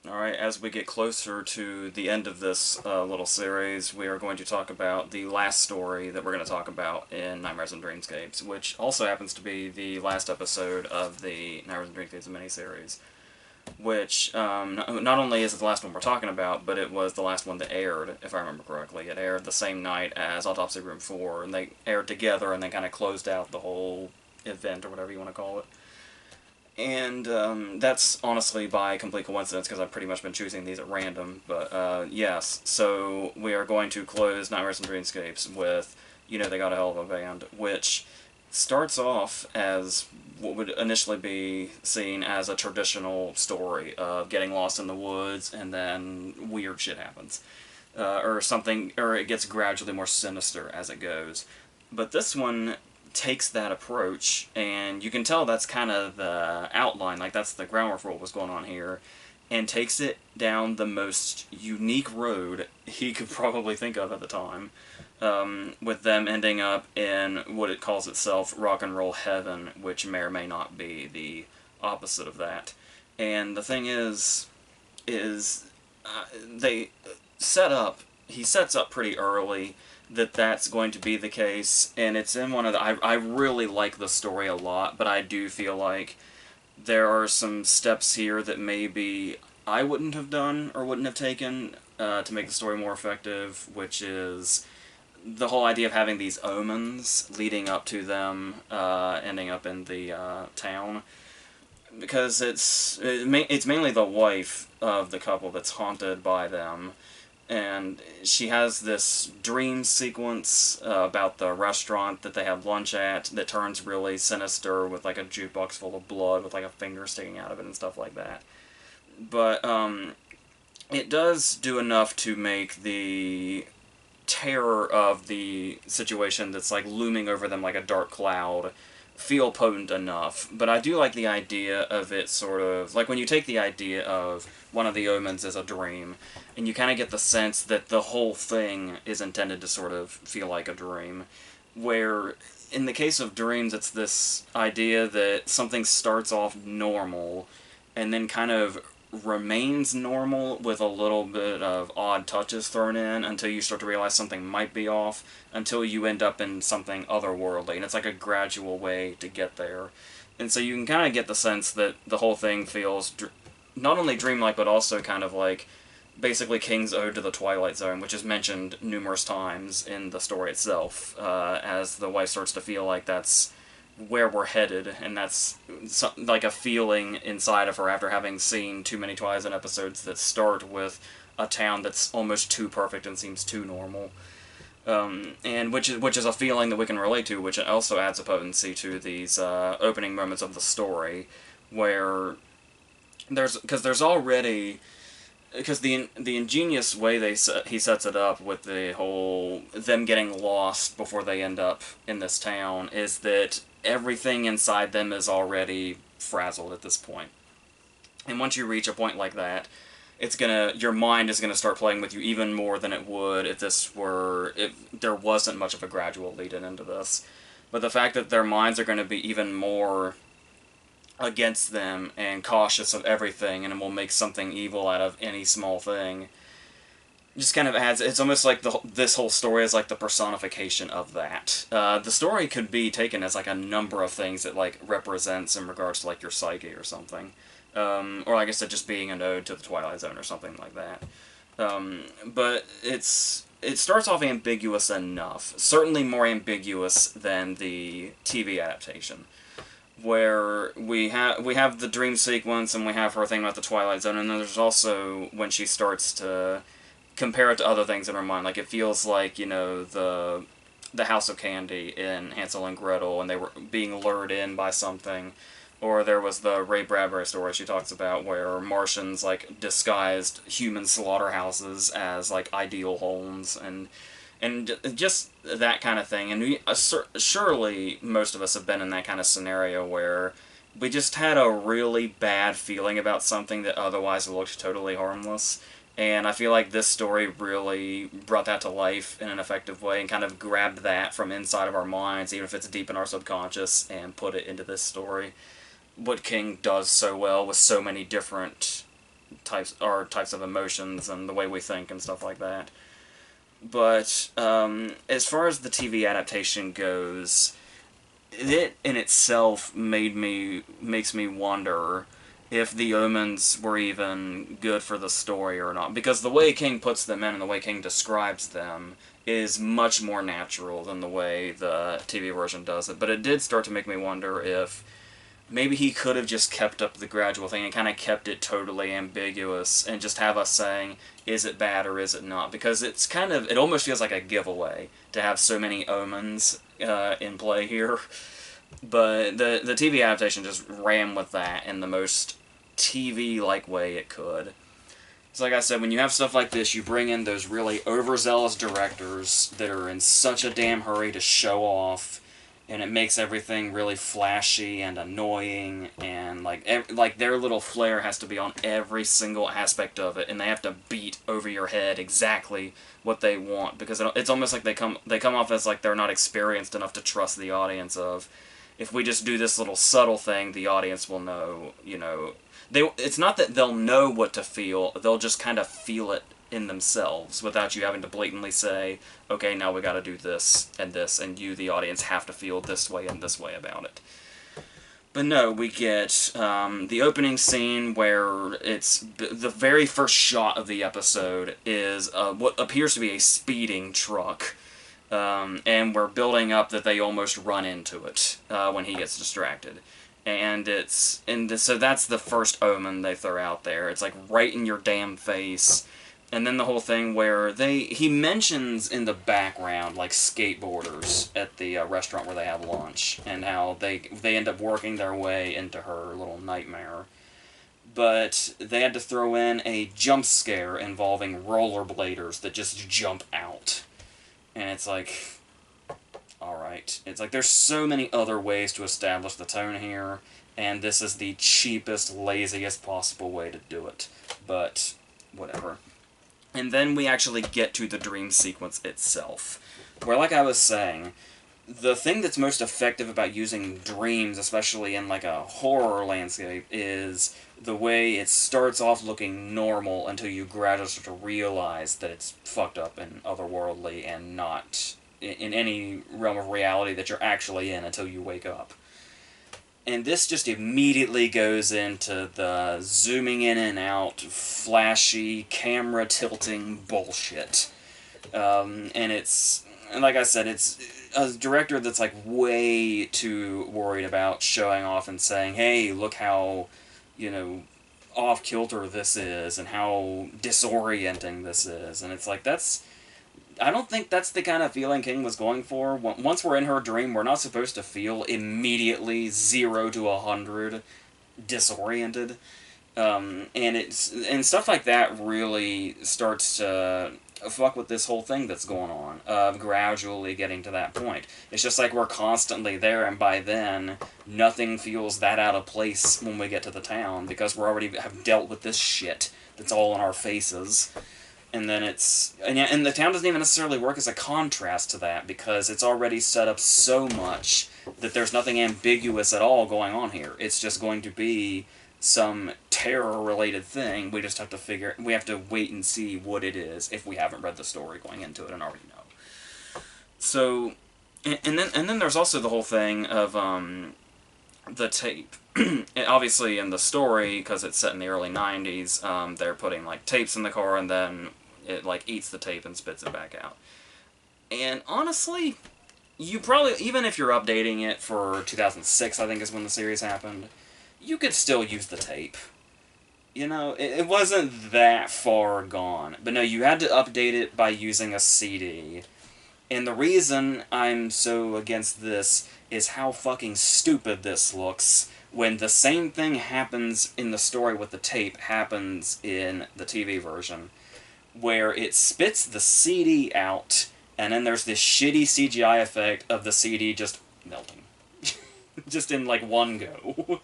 Alright, as we get closer to the end of this little series, we are going to talk about the last story that we're going to talk about in Nightmares and Dreamscapes, which also happens to be the last episode of the Nightmares and Dreamscapes miniseries. Which, not only is it the last one we're talking about, but it was the last one that aired, if I remember correctly. It aired the same night as Autopsy Room 4, and they aired together and they kind of closed out the whole event, or whatever you want to call it. And that's honestly by complete coincidence, because I've pretty much been choosing these at random. But yes, so we are going to close Nightmares and Dreamscapes with You Know They Got a Hell of a Band, which starts off as what would initially be seen as a traditional story of getting lost in the woods and then weird shit happens. Or something, or it gets gradually more sinister as it goes. But this one takes that approach, and you can tell that's kind of the outline, like that's the groundwork for what was going on here, and takes it down the most unique road he could probably think of at the time, with them ending up in what it calls itself rock and roll heaven, which may or may not be the opposite of that. And the thing is they set up, he sets up pretty early that that's going to be the case, and it's in one of the... I really like the story a lot, but I do feel like there are some steps here that maybe I wouldn't have done or wouldn't have taken to make the story more effective, which is the whole idea of having these omens leading up to them ending up in the town. Because it's mainly the wife of the couple that's haunted by them, and she has this dream sequence about the restaurant that they had lunch at that turns really sinister with like a jukebox full of blood with like a finger sticking out of it and stuff like that. But it does do enough to make the terror of the situation that's like looming over them like a dark cloud feel potent enough. But I do like the idea of it sort of... like when you take the idea of one of the omens as a dream, and you kind of get the sense that the whole thing is intended to sort of feel like a dream, where in the case of dreams it's this idea that something starts off normal and then kind of remains normal with a little bit of odd touches thrown in until you start to realize something might be off, until you end up in something otherworldly, and it's like a gradual way to get there. And so you can kind of get the sense that the whole thing feels not only dreamlike, but also kind of like basically King's Ode to the Twilight Zone, which is mentioned numerous times in the story itself, as the wife starts to feel like that's where we're headed, and that's like a feeling inside of her after having seen too many Twilight Zone episodes that start with a town that's almost too perfect and seems too normal. And which is a feeling that we can relate to, which also adds a potency to these opening moments of the story, where there's already... because the ingenious way he sets it up with the whole them getting lost before they end up in this town is that everything inside them is already frazzled at this point. And once you reach a point like that, your mind is gonna start playing with you even more than it would if there wasn't much of a gradual lead-in into this. But the fact that their minds are going to be even more against them and cautious of everything, and it will make something evil out of any small thing, just kind of adds... it's almost like this whole story is like the personification of that. The story could be taken as like a number of things it like represents in regards to like your psyche or something, or like I said, just being an ode to the Twilight Zone or something like that. But it starts off ambiguous enough, certainly more ambiguous than the TV adaptation, where we have the dream sequence, and we have her thing about the Twilight Zone, and then there's also when she starts to compare it to other things in her mind. Like, it feels like, you know, the House of Candy in Hansel and Gretel, and they were being lured in by something. Or there was the Ray Bradbury story she talks about, where Martians, like, disguised human slaughterhouses as, like, ideal homes, and just that kind of thing. And surely most of us have been in that kind of scenario where we just had a really bad feeling about something that otherwise looked totally harmless. And I feel like this story really brought that to life in an effective way and kind of grabbed that from inside of our minds, even if it's deep in our subconscious, and put it into this story. What King does so well with so many different types of emotions and the way we think and stuff like that. But as far as the TV adaptation goes, it in itself makes me wonder if the omens were even good for the story or not, because the way King puts them in and the way King describes them is much more natural than the way the TV version does it. But it did start to make me wonder if maybe he could have just kept up the gradual thing and kind of kept it totally ambiguous and just have us saying, is it bad or is it not? Because it's kind of, it almost feels like a giveaway to have so many omens in play here. But the TV adaptation just ran with that in the most TV-like way it could. So like I said, when you have stuff like this, you bring in those really overzealous directors that are in such a damn hurry to show off, and it makes everything really flashy and annoying, and like their little flair has to be on every single aspect of it, and they have to beat over your head exactly what they want, because it's almost like they come off as like they're not experienced enough to trust the audience of, if we just do this little subtle thing, the audience will know, it's not that they'll know what to feel, they'll just kind of feel it in themselves without you having to blatantly say, okay, now we gotta do this, and you, the audience, have to feel this way and this way about it. But no, we get the opening scene where it's the very first shot of the episode is what appears to be a speeding truck. And we're building up that they almost run into it when he gets distracted. So that's the first omen they throw out there. It's like right in your damn face. And then the whole thing where he mentions in the background like skateboarders at the restaurant where they have lunch, and how they end up working their way into her little nightmare. But they had to throw in a jump scare involving rollerbladers that just jump out. And it's like, alright. It's like there's so many other ways to establish the tone here, and this is the cheapest, laziest possible way to do it. But, whatever. And then we actually get to the dream sequence itself, where, like I was saying, the thing that's most effective about using dreams, especially in like a horror landscape, is the way it starts off looking normal until you gradually start to realize that it's fucked up and otherworldly and not in any realm of reality that you're actually in until you wake up. And this just immediately goes into the zooming in and out, flashy, camera tilting bullshit. And like I said, it's a director that's like way too worried about showing off and saying, hey, look how, off-kilter this is and how disorienting this is. And it's like, I don't think that's the kind of feeling King was going for. Once we're in her dream, we're not supposed to feel immediately 0 to 100 disoriented. And stuff like that really starts to fuck with this whole thing that's going on, of gradually getting to that point. It's just like we're constantly there, and by then, nothing feels that out of place when we get to the town, because we already have dealt with this shit that's all in our faces. And then and the town doesn't even necessarily work as a contrast to that, because it's already set up so much that there's nothing ambiguous at all going on here. It's just going to be some terror-related thing. We just have to wait and see what it is if we haven't read the story going into it and already know. So, and then there's also the whole thing of the tape. Obviously, in the story, because it's set in the early 90s, they're putting like tapes in the car, and then it like eats the tape and spits it back out. And honestly, you probably, even if you're updating it for 2006, I think is when the series happened, you could still use the tape. It wasn't that far gone. But no, you had to update it by using a CD. And the reason I'm so against this is how fucking stupid this looks when the same thing happens in the story with the tape happens in the TV version, where it spits the CD out, and then there's this shitty CGI effect of the CD just melting. Just in, like, one go.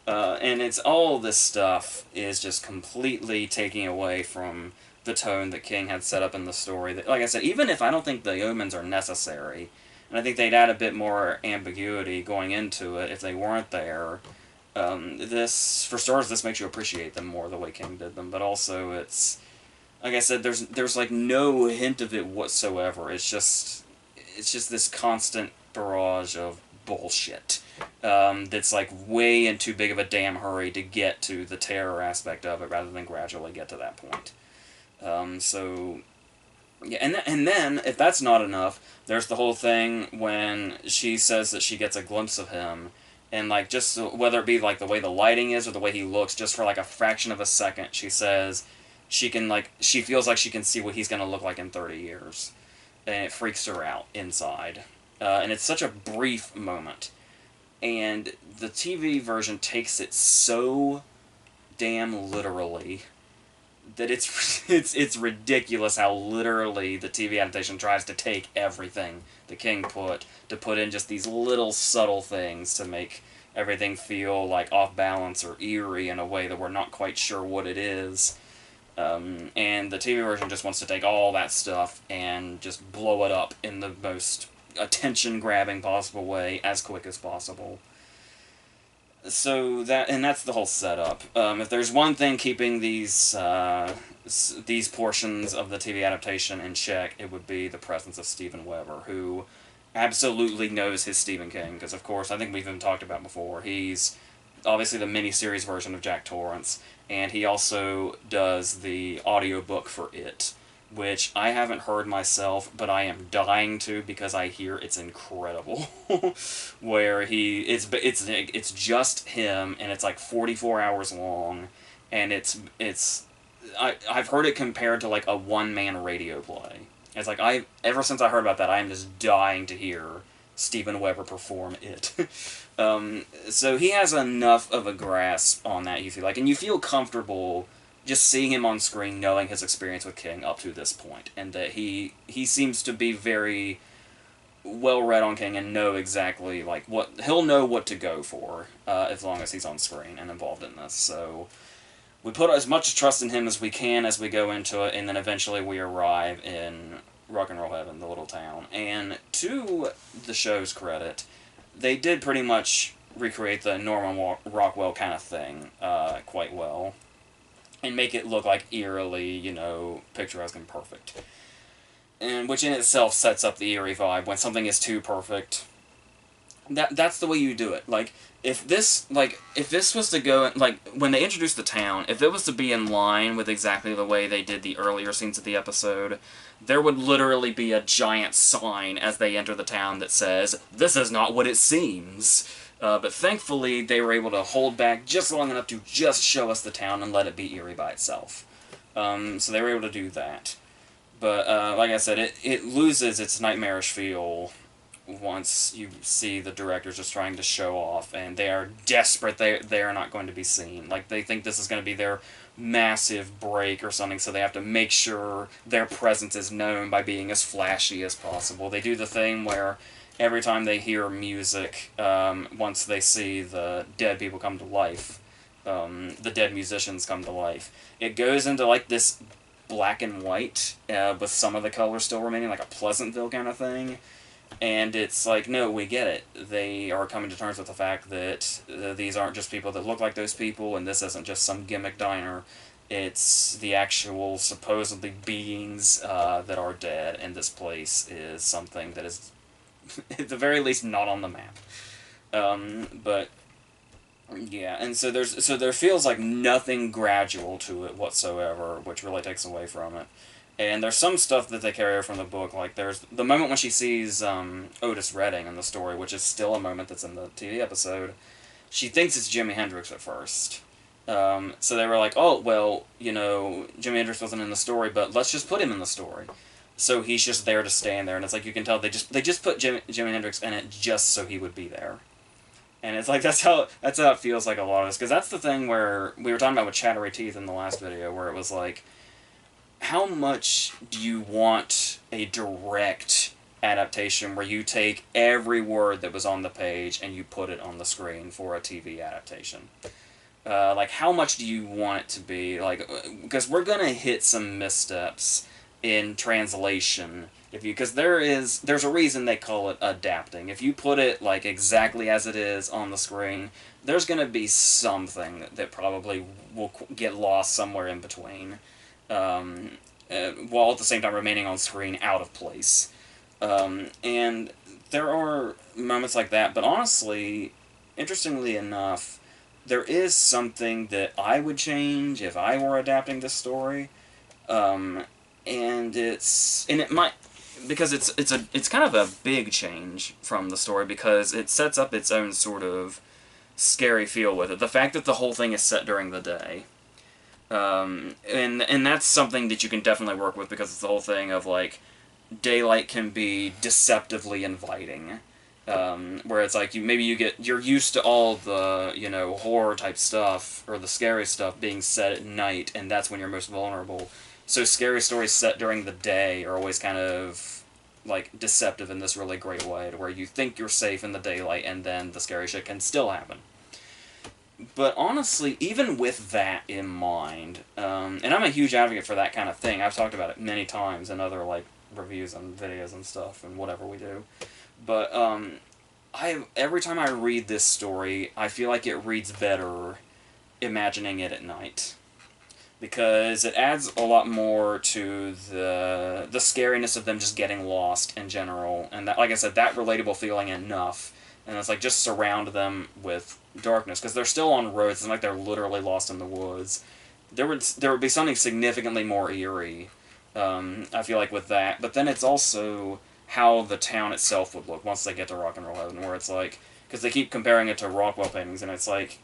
And it's all this stuff is just completely taking away from the tone that King had set up in the story. That, like I said, even if I don't think the omens are necessary, and I think they'd add a bit more ambiguity going into it if they weren't there, This, for starters, this makes you appreciate them more the way King did them, but also it's, like I said, there's like no hint of it whatsoever. It's just this constant barrage of bullshit. That's like way in too big of a damn hurry to get to the terror aspect of it rather than gradually get to that point. So yeah, and then if that's not enough, there's the whole thing when she says that she gets a glimpse of him, and like just whether it be like the way the lighting is or the way he looks, just for like a fraction of a second, she says she feels like she can see what he's gonna look like in 30 years, and it freaks her out inside, and it's such a brief moment, and the TV version takes it so damn literally that it's ridiculous how literally the TV adaptation tries to take everything the King put in just these little subtle things to make everything feel like off balance or eerie in a way that we're not quite sure what it is. And the TV version just wants to take all that stuff and just blow it up in the most attention-grabbing possible way as quick as possible. So that's the whole setup. If there's one thing keeping these portions of the TV adaptation in check, it would be the presence of Steven Weber, who absolutely knows his Stephen King. Because of course, I think we've even talked about before. He's obviously the miniseries version of Jack Torrance, and he also does the audiobook for it, which I haven't heard myself, but I am dying to because I hear it's incredible. Where it's just him, and it's like 44 hours long, and I've heard it compared to like a one-man radio play. It's like ever since I heard about that, I am just dying to hear Steven Weber perform it. So he has enough of a grasp on that, you feel like, and you feel comfortable just seeing him on screen, knowing his experience with King up to this point, and that he seems to be very well read on King and know exactly like he'll know what to go for as long as he's on screen and involved in this. So we put as much trust in him as we can as we go into it, and then eventually we arrive in Rock and Roll Heaven, the little town. And to the show's credit, they did pretty much recreate the Norman Rockwell kind of thing quite well, and make it look like eerily, picturesque and perfect. And which in itself sets up the eerie vibe. When something is too perfect, that's the way you do it. Like, if this was to go, like, when they introduced the town, if it was to be in line with exactly the way they did the earlier scenes of the episode, there would literally be a giant sign as they enter the town that says, "This is not what it seems." But thankfully, they were able to hold back just long enough to just show us the town and let it be eerie by itself. So they were able to do that. But, like I said, it loses its nightmarish feel once you see the directors just trying to show off, and they are desperate they are not going to be seen. Like, they think this is going to be their massive break or something, so they have to make sure their presence is known by being as flashy as possible. They do the thing where every time they hear music, once they see the dead people come to life, the dead musicians come to life, it goes into like this black and white, with some of the color still remaining, like a Pleasantville kind of thing. And it's like, no, we get it. They are coming to terms with the fact that these aren't just people that look like those people, and this isn't just some gimmick diner. It's the actual, supposedly, beings that are dead, and this place is something that is, at the very least, not on the map. But yeah, and so there feels like nothing gradual to it whatsoever, which really takes away from it. And there's some stuff that they carry over from the book, like there's the moment when she sees Otis Redding in the story, which is still a moment that's in the TV episode. She thinks it's Jimi Hendrix at first. So they were like, oh, well, Jimi Hendrix wasn't in the story, but let's just put him in the story. So he's just there to stand there, and it's like you can tell they just put Jimi Hendrix in it just so he would be there. And it's like that's how it feels like a lot of this, because that's the thing where we were talking about with Chattery Teeth in the last video, where it was like, how much do you want a direct adaptation where you take every word that was on the page and you put it on the screen for a TV adaptation? Like, how much do you want it to be? Like, because we're gonna hit some missteps in translation, because there's a reason they call it adapting. If you put it like exactly as it is on the screen, there's going to be something that probably will get lost somewhere in between, while at the same time remaining on screen out of place. And there are moments like that, but honestly, interestingly enough, there is something that I would change if I were adapting this story. Um, and it might, because it's kind of a big change from the story, because it sets up its own sort of scary feel with it. The fact that the whole thing is set during the day. And that's something that you can definitely work with, because it's the whole thing of, like, daylight can be deceptively inviting. Where it's like, you're used to all the, horror type stuff, or the scary stuff being set at night, and that's when you're most vulnerable. So scary stories set during the day are always kind of, like, deceptive in this really great way, to where you think you're safe in the daylight, and then the scary shit can still happen. But honestly, even with that in mind, and I'm a huge advocate for that kind of thing. I've talked about it many times in other, like, reviews and videos and stuff and whatever we do. But every time I read this story, I feel like it reads better imagining it at night, because it adds a lot more to the scariness of them just getting lost in general, and that, like I said, that relatable feeling enough. And it's like, just surround them with darkness, because they're still on roads. It's like they're literally lost in the woods. There would be something significantly more eerie, I feel like, with that. But then it's also how the town itself would look once they get to Rock and Roll Heaven, where it's like, because they keep comparing it to Rockwell paintings, and it's like,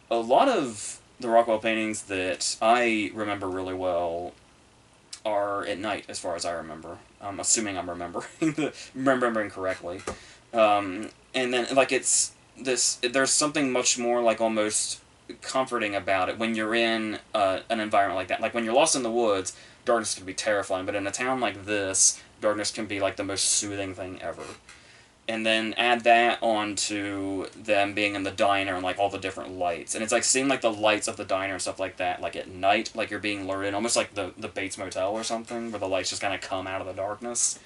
a lot of the Rockwell paintings that I remember really well are at night, as far as I remember. I'm assuming I'm remembering correctly. And then, like, there's something much more, like, almost comforting about it when you're in an environment like that. Like, when you're lost in the woods, darkness can be terrifying, but in a town like this, darkness can be, like, the most soothing thing ever. And then add that on to them being in the diner and, like, all the different lights. And it's like seeing, like, the lights of the diner and stuff like that, like, at night, like you're being lured in, almost like the Bates Motel or something, where the lights just kind of come out of the darkness.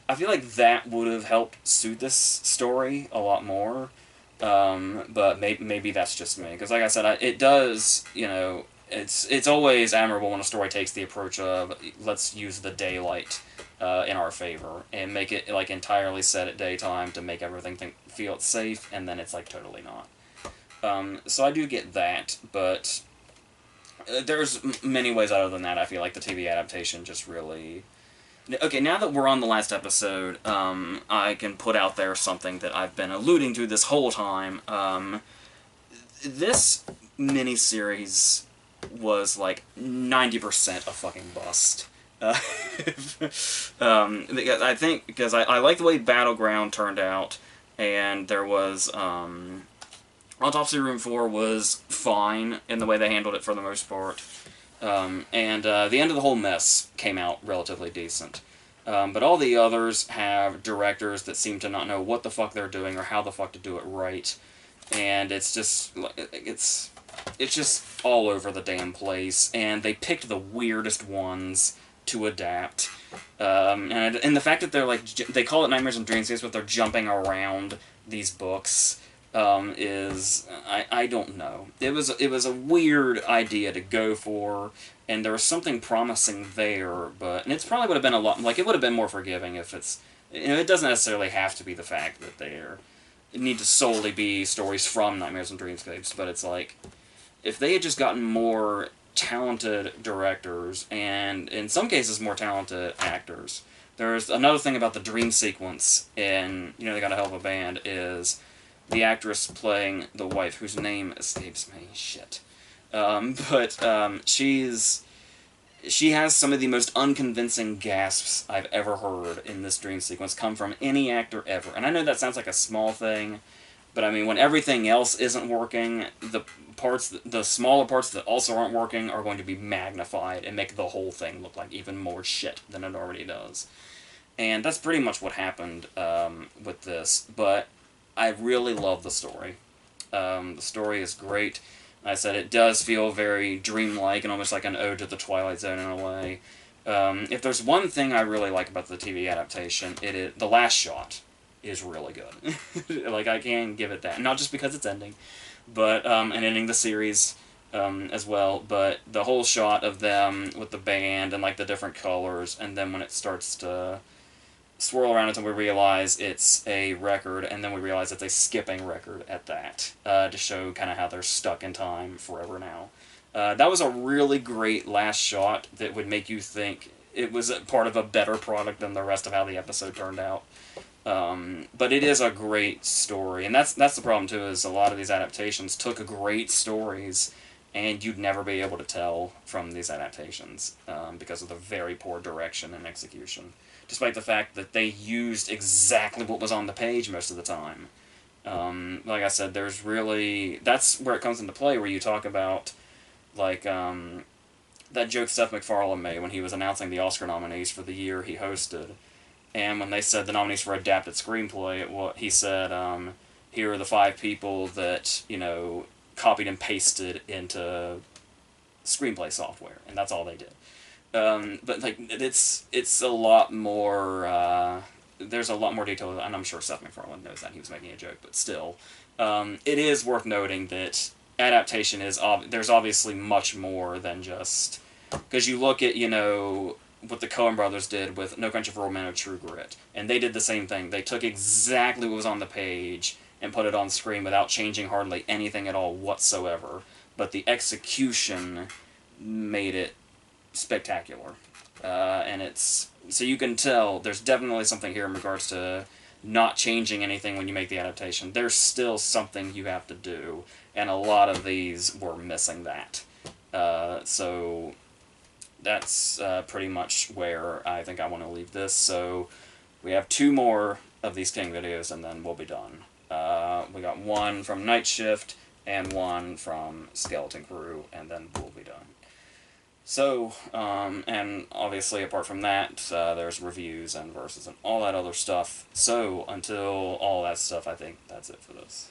I feel like that would have helped suit this story a lot more, but maybe that's just me. Because, like I said, it does, it's always admirable when a story takes the approach of, let's use the daylight in our favor, and make it, like, entirely set at daytime to make everything feel it's safe, and then it's, like, totally not. So I do get that, but there's many ways other than that I feel like the TV adaptation just really... Okay, now that we're on the last episode, I can put out there something that I've been alluding to this whole time. This miniseries was, like, 90% a fucking bust. I think, because I like the way Battleground turned out, and there was, Autopsy Room 4 was fine in the way they handled it for the most part. And the end of the whole mess came out relatively decent. But all the others have directors that seem to not know what the fuck they're doing or how the fuck to do it right. And it's just, it's just all over the damn place. And they picked the weirdest ones to adapt. And the fact that they're, like, they call it Nightmares and Dreamscapes, but they're jumping around these books, is, I don't know. It was a weird idea to go for, and there was something promising there, and it's probably would have been a lot, like, it would have been more forgiving if it's, it doesn't necessarily have to be the fact that it need to solely be stories from Nightmares and Dreamscapes, but it's like, if they had just gotten more talented directors, and in some cases more talented actors. There's another thing about the dream sequence in, They Got a Hell of a Band, is the actress playing the wife, whose name escapes me, shit. She has some of the most unconvincing gasps I've ever heard in this dream sequence come from any actor ever. And I know that sounds like a small thing, but I mean, when everything else isn't working, the smaller parts that also aren't working are going to be magnified and make the whole thing look like even more shit than it already does. And that's pretty much what happened with this, but I really love the story. The story is great. Like I said, it does feel very dreamlike and almost like an ode to the Twilight Zone in a way. If there's one thing I really like about the TV adaptation, it is the last shot is really good. Like, I can give it that. Not just because it's ending, but and ending the series as well. But the whole shot of them with the band and like the different colors, and then when it starts to swirl around until we realize it's a record, and then we realize it's a skipping record at that, to show kind of how they're stuck in time forever now. That was a really great last shot that would make you think it was a part of a better product than the rest of how the episode turned out. But it is a great story, and that's the problem too. Is a lot of these adaptations took great stories, and you'd never be able to tell from these adaptations because of the very poor direction and execution. Despite the fact that they used exactly what was on the page most of the time. Like I said, there's really that's where it comes into play. Where you talk about like that joke Seth MacFarlane made when he was announcing the Oscar nominees for the year he hosted. And when they said the nominees for adapted screenplay, he said, here are the 5 people that, copied and pasted into screenplay software, and that's all they did. But like it's a lot more. There's a lot more detail, and I'm sure Seth MacFarlane knows that he was making a joke, but still, it is worth noting that adaptation is there's obviously much more than just because you look at what the Coen brothers did with No Country for Old Men or True Grit, and they did the same thing. They took exactly what was on the page and put it on screen without changing hardly anything at all whatsoever. But the execution made it spectacular, and it's so you can tell there's definitely something here in regards to not changing anything when you make the adaptation. There's still something you have to do, and a lot of these were missing that. So that's pretty much where I think I want to leave this. So we have 2 more of these King videos, and then we'll be done. We got one from Night Shift and one from Skeleton Crew, and then we'll be done. So, and obviously apart from that, there's reviews and verses and all that other stuff. So, until all that stuff, I think that's it for this.